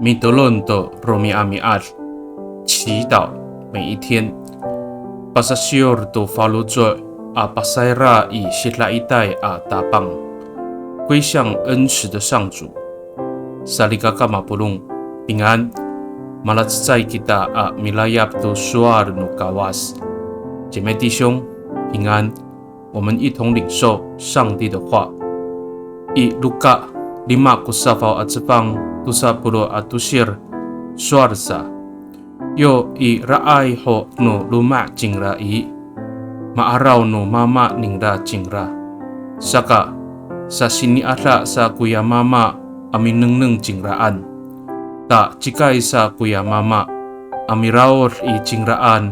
米德伦的罗米阿米阿祈祷每一天。巴萨西尔的法鲁佐阿巴塞拉以希拉一代阿达邦归向恩慈的上主。萨利嘎嘎马布隆平安。马拉兹在吉达阿米拉亚的苏阿努嘎瓦斯姐妹弟兄平安。我们一同领受上帝的话。以路加520suarsa yo i raai ho no luma jingra i maaraw no mama ningra jingra saka sa sini ata sa kuya mama ami nengneng jingraan ta jika sa kuya mama ami raor i jingraan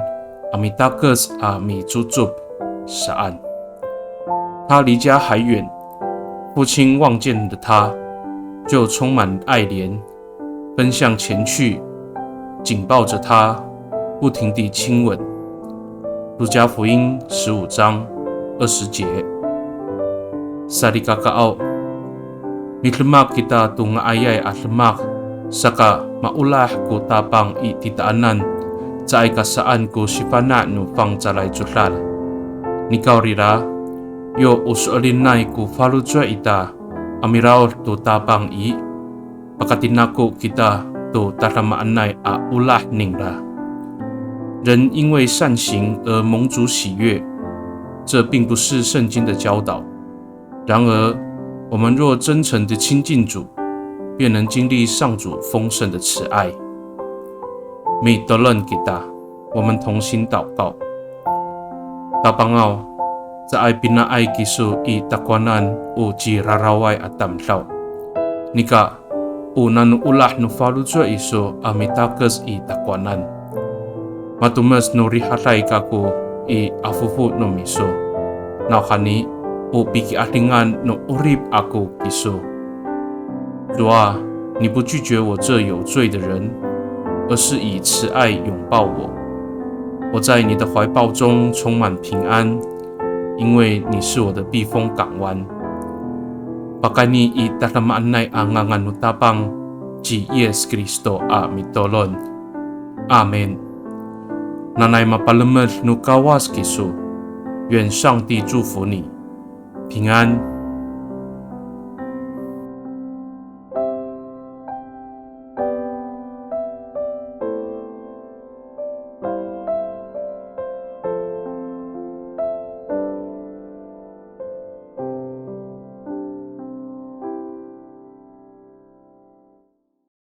ami takes ami cucup saan。他离家还远，父亲望见了他，就充满爱怜，奔向前去，紧抱着他，不停地亲吻。路加福音15章20节。Salika kau mitlemak kita tunga ayay at lemak saka maulah ko tapang ititaanan sa ay kasaan ko sipana no pang calay jutlal. Nikaw rira yo usulinay ko falujwa ita amiraor to tapang i pakatinako kita to tatamaanay a ulah ningla。人因为善行而蒙主喜悦，这并不是圣经的教导。然而，我们若真诚地亲近主，便能经历上主丰盛的慈爱。米德伦给大，我们同心祷告。大邦奥。Sa ay pinaay kiso i takwanan o ji raraway at tamlaw. Nika, unan ulah no falujwa iso amitakas i takwanan. Matumas no rihatay kako i afufu no miso. Naukani o biki atingan no urib ako kiso. 主啊，你不拒绝我这有罪的人，而是以慈爱拥抱我。我在你的怀抱中充满平安。因为你是我的避风港湾。Pakani i tatamaanay ang nganutapang ji Yes Kristo a mitolon. Amen. Nanay mapalamed no kawas kiso. 愿上帝祝福你，平安。